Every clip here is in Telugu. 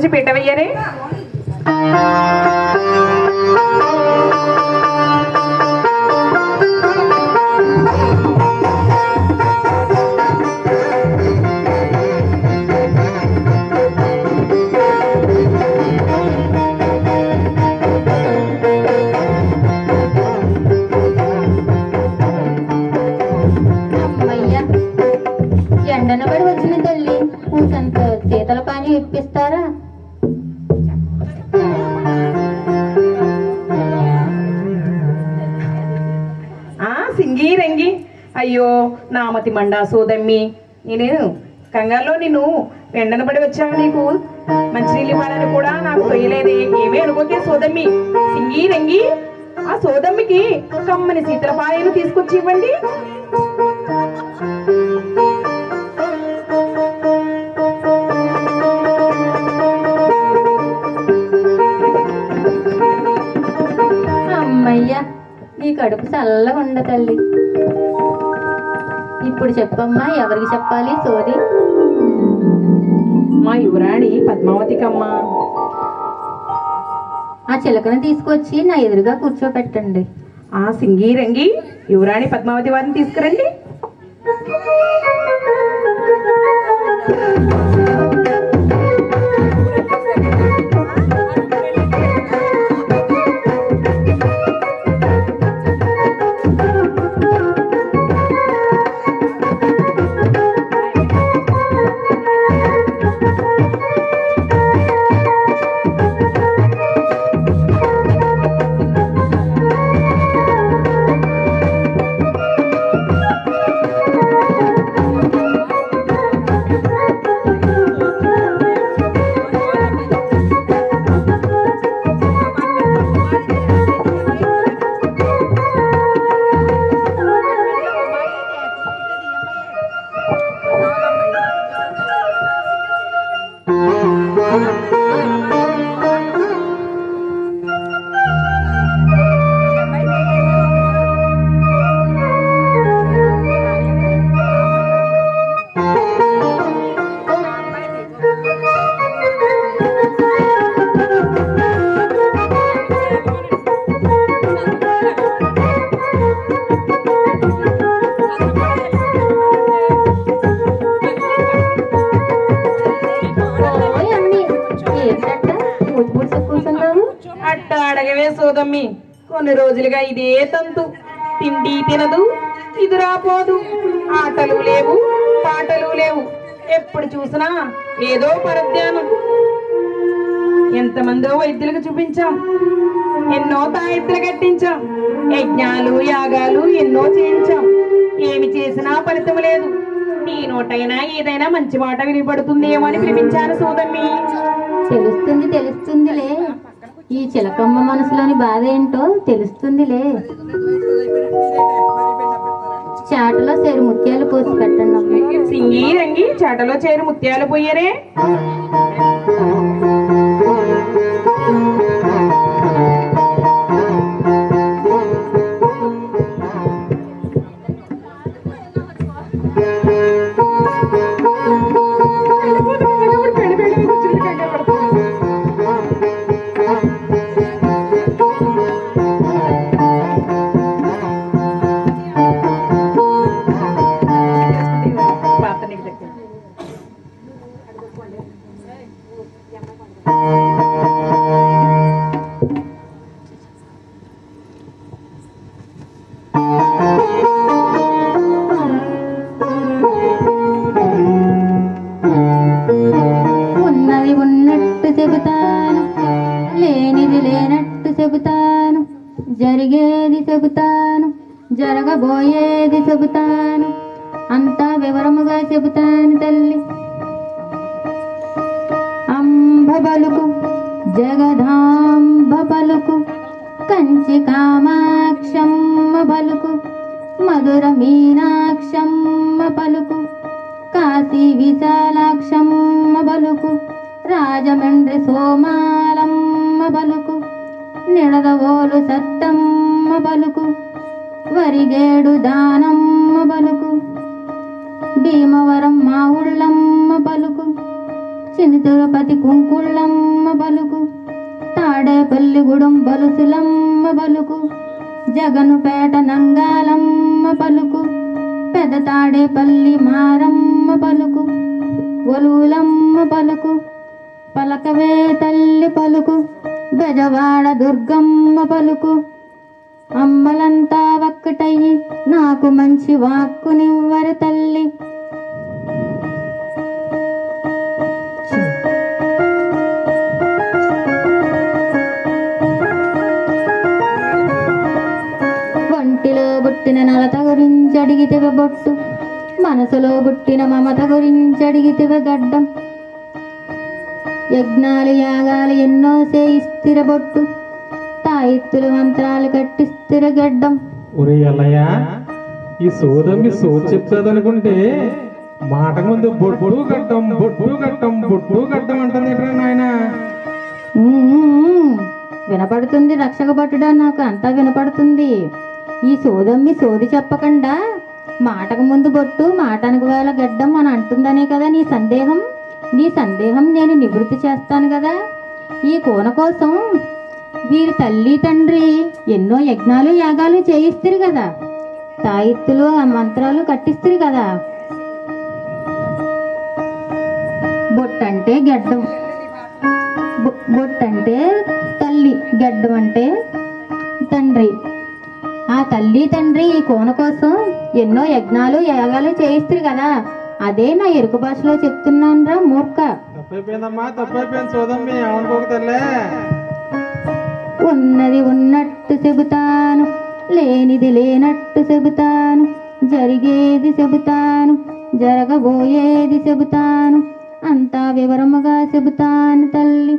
మరచి పెట్టవయ్యరే. ఎండనబడి వచ్చిన తల్లి ఇంకంత శీతల పానీ ఇప్పిస్తారా? సింగి రంగి అయ్యో నామతి మండా సోదమ్మి, నేను కంగారులో నిన్ను ఎండనబడి వచ్చావు. నీకు మంచినీళ్ళు ఇవ్వాలని కూడా నాకు తొయ్యలేదే. ఏమీ అనుకోకే సోదమ్మి. సింగి రంగి ఆ సోదమ్మికి కమ్మని శీతల పానీలు తీసుకొచ్చి ఇవ్వండి. అమ్మయ్యా నీ కడుపు చల్లగా ఉండ తల్లి. ఇప్పుడు చెప్పమ్మా, ఎవరికి చెప్పాలి సోది? మా యువరాణి పద్మావతికమ్మా. ఆ చిలకను తీసుకొచ్చి నా ఎదురుగా కూర్చోపెట్టండి. ఆ సింగి రంగి యువరాణి పద్మావతి వారిని తీసుకురండి. అట్ట అడగవే సోదమ్మి, కొన్ని రోజులుగా ఇదే తంతు. తిండి తినదు, ఇది రాపోదు. ఆటలు లేవు, పాటలు లేవు. ఎప్పుడు చూసినా ఏదో పరధ్యానం. ఎంతమందో వైద్యులకు చూపించాం, ఎన్నో తాయెత్తులు కట్టించాం, యజ్ఞాలు యాగాలు ఎన్నో చేయించాం. ఏమి చేసినా ఫలితం లేదు. నీ నోటైనా ఏదైనా మంచి మాట వినిపడుతుందేమో అని పిలిపించాను సోదమ్మి. తెలుస్తుంది తెలుస్తుందిలే, ఈ చిలకమ్మ మనసులోని బాధ ఏంటో తెలుస్తుందిలే. చాటలో చేరు ముత్యాలు పోసి పెట్టండి అమ్మ. సింగి రంగి చాటలో చేరు ముత్యాలు పోయరే. ఉన్నది ఉన్నట్టు చెబుతాను, లేనిది లేనట్టు చెబుతాను, జరిగేది చెబుతాను, జరగబోయేది చెబుతాను, అంతా వివరముగా చెబుతాను తల్లి. అంబ పలుకు జగదాంబ పలుకు, కంచి కామాక్షమ్మ పలుకు, మధుర మీనాక్షమ్మ పలుకు, కాశీ విశాలాక్షమ్మ పలుకు, రాజమండ్రి సోమాలమ్మ పలుకు, నిడదవోలు సత్తమ్మ పలుకు, వరిగేడు దానమ్మ పలుకు, భీమవరం మా ఉళ్ళమ్మ పలుకు, చిన్న తిరుపతి కుంకుళ్ళమ్మ పలుకు, తాడేపల్లిగూడెం బలుసులమ్మ పలుకు, జగనుపేట నంగాలమ్మ పలుకు, పెద్ద తాడేపల్లి మారమ్మ పలుకు, ఒలువులమ్మ పలుకు, పలకవే తల్లి పలుకు, బెజవాడ దుర్గమ్మ పలుకు. అమ్మలంతా ఒక్కటయ్యి నాకు మంచి వాక్కునివ్వరు తల్లి. ఒంటిలో పుట్టిన నలత గురించి అడిగితివే బొట్టు, మనసులో పుట్టిన మమత గురించి అడిగితివే గడ్డం. యజ్ఞాలు యాగాలు ఎన్నో చేయిస్థిర బొట్టు, తాయిత్తులు మంత్రాలు కట్టిస్థిర గడ్డం. ఒరే అల్లయ్య, ఈ సోదమ్మి సోది చెప్తాదనుకుంటే మాటకు ముందు బొట్టు గడ్డం బొట్టు గడ్డం బొట్టు గడ్డం అంటుంది నాయన. వినపడుతుంది రక్షక భటుడా, నాకు అంతా వినపడుతుంది. ఈ సోదమ్మి సోది చెప్పకుండా మాటకు ముందు బొట్టు మాటనికి వేళ గడ్డం అని అంటుందనే కదా నీ సందేహం. నీ సందేహం నేను నివృత్తి చేస్తాను కదా. ఈ కోన కోసం వీరి తల్లి తండ్రి ఎన్నో యజ్ఞాలు యాగాలు చేయిస్తారు కదా, తాయిత్తులు ఆ మంత్రాలు కట్టిస్తారు కదా. బొట్టంటే గడ్డం, బొట్టంటే తల్లి, గడ్డం అంటే తండ్రి. ఆ తల్లి తండ్రి ఈ కోన కోసం ఎన్నో యజ్ఞాలు యాగాలు చేయిస్తారు కదా, అదే నా ఎరుకు భాషలో చెప్తున్నాను రా మూర్ఖ. తప్పైపోయిందమ్మా, తప్పైపోయింది సోదమ్మి, అనుకోక తల్లే. ఉన్నది ఉన్నట్టు చెబుతాను, లేనిది లేనట్టు చెబుతాను, జరిగేది చెబుతాను, జరగబోయేది చెబుతాను, అంతా వివరముగా చెబుతాను తల్లి.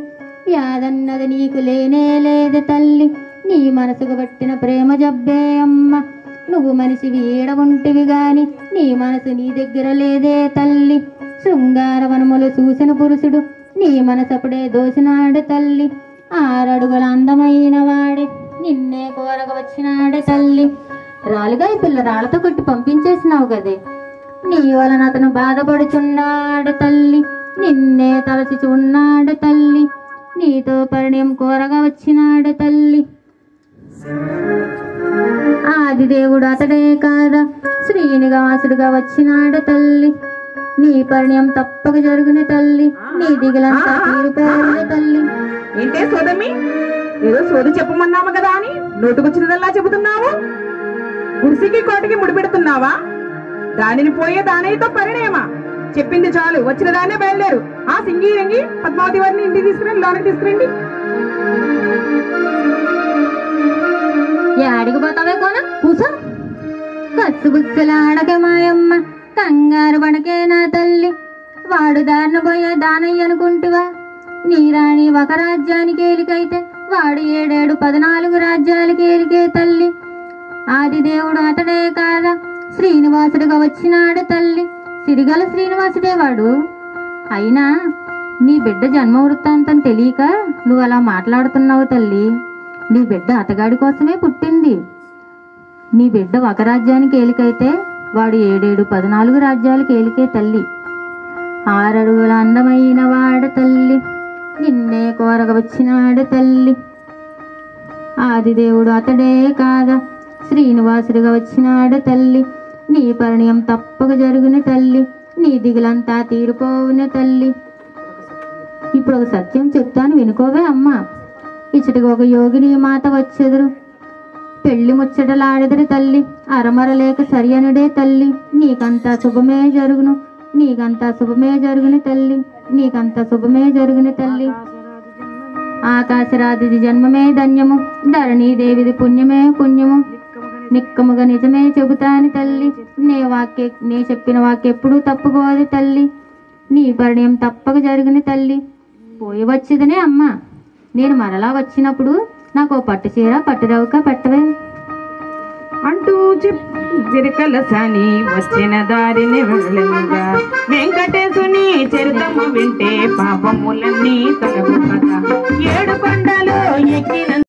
యాదన్నది నీకు లేనే లేదు తల్లి, నీ మనసుకు పట్టిన ప్రేమ జబ్బే అమ్మ. నువ్వు మనిషివి ఈడ ఉంటివి గాని నీ మనసు నీ దగ్గర లేదే తల్లి. శృంగార వనములు చూసిన పురుషుడు నీ మనసప్పుడే దోసినాడు తల్లి. 6 అడుగుల అందమైన వాడే నిన్నే కోరగ వచ్చినాడే తల్లి. రాలుగా ఈ పిల్ల రాళ్లతో కొట్టి పంపించేసినావు కదే, నీ వలన అతను బాధపడుచున్నాడు తల్లి. నిన్నే తలచి ఉన్నాడు తల్లి, నీతో పరిణయం కోరగా వచ్చినాడు తల్లి. ఆదిదేవుడు అతడే కాదా శ్రీనివాసుడుగా వచ్చినాడు తల్లి. నీ పరిణయం తప్పక జరుగుని తల్లి, నీ దిగులంతా తీరిపోయింది తల్లి. ఏంటే సోదమ్మి, ఏదో సోది చెప్పమన్నాము కదా అని నోటుకొచ్చినదల్లా చెబుతున్నావు. గుడిసికి కోటికి ముడిపెడుతున్నావా? దానిని పోయే దానితో పరిణయమా? చెప్పింది చాలు, వచ్చిన దాన్నే బయలుదేరు. ఆ సింగి రంగి పద్మావతి వారిని ఇంటికి తీసుకురండి, లోనకి తీసుకురండి. యాడికి పోతావే కోన కూసో. కచ్చు బుచ్చులాడక మాయమ్మ, కంగారు పడకే నా తల్లి. వాడు దారిన పోయే దానయ్య అనుకుంటువా? నీ రాణి ఒక రాజ్యానికి ఏలికైతే వాడు 7 14 రాజ్యాలకి ఏలికే తల్లి. ఆదిదేవుడు అతడే కాదా శ్రీనివాసుడుగా వచ్చినాడు తల్లి. సిరిగల శ్రీనివాసుడే వాడు. అయినా నీ బిడ్డ జన్మ వృత్తాంతం తెలియక నువ్వు అలా మాట్లాడుతున్నావు తల్లి. నీ బిడ్డ అతగాడి కోసమే పుట్టింది. నీ బిడ్డ ఒక రాజ్యానికి ఏలికైతే వాడు 7 14 రాజ్యాలకు ఏలికే తల్లి. 6 అడుగుల అందమైన వాడు తల్లి, నిన్నే కోరగ వచ్చినాడు తల్లి. ఆదిదేవుడు అతడే కాదా శ్రీనివాసుడుగా వచ్చినాడు తల్లి. నీ పరిణయం తప్పక జరుగుని తల్లి, నీ దిగులంతా తీరిపోవుని తల్లి. ఇప్పుడు ఒక సత్యం చెప్తాను వినుకోవే అమ్మా. ఇచ్చటికి ఒక యోగిని మాత వచ్చెదురు, పెళ్లి ముచ్చటలాడెదరు తల్లి. అరమరలేక సరియనుడే తల్లి, నీకంతా శుభమే జరుగును, నీకంతా శుభమే జరుగుని తల్లి, నీకంతా శుభమే జరుగుని తల్లి. ఆకాశరాధిది జన్మమే ధన్యము, ధరణీదేవిది పుణ్యమే పుణ్యము. నిక్కముగా నిజమే చెబుతాను తల్లి, నే చెప్పిన వాక్కెప్పుడూ తప్పుకోదు తల్లి. నీ పరిణయం తప్పక జరుగుని తల్లి. పోయి వచ్చేదనే అమ్మా. నేను మరలా వచ్చినప్పుడు నాకు పట్టు చీర పట్టురవుక పెట్టవే అంటూ చిరకల సని వచ్చిన దారిని వెళ్ళగా, వెంకటేశుని చరితము వింటే పాపములన్నీ తొలగు కదా. 7 కొండలు ఎక్కిన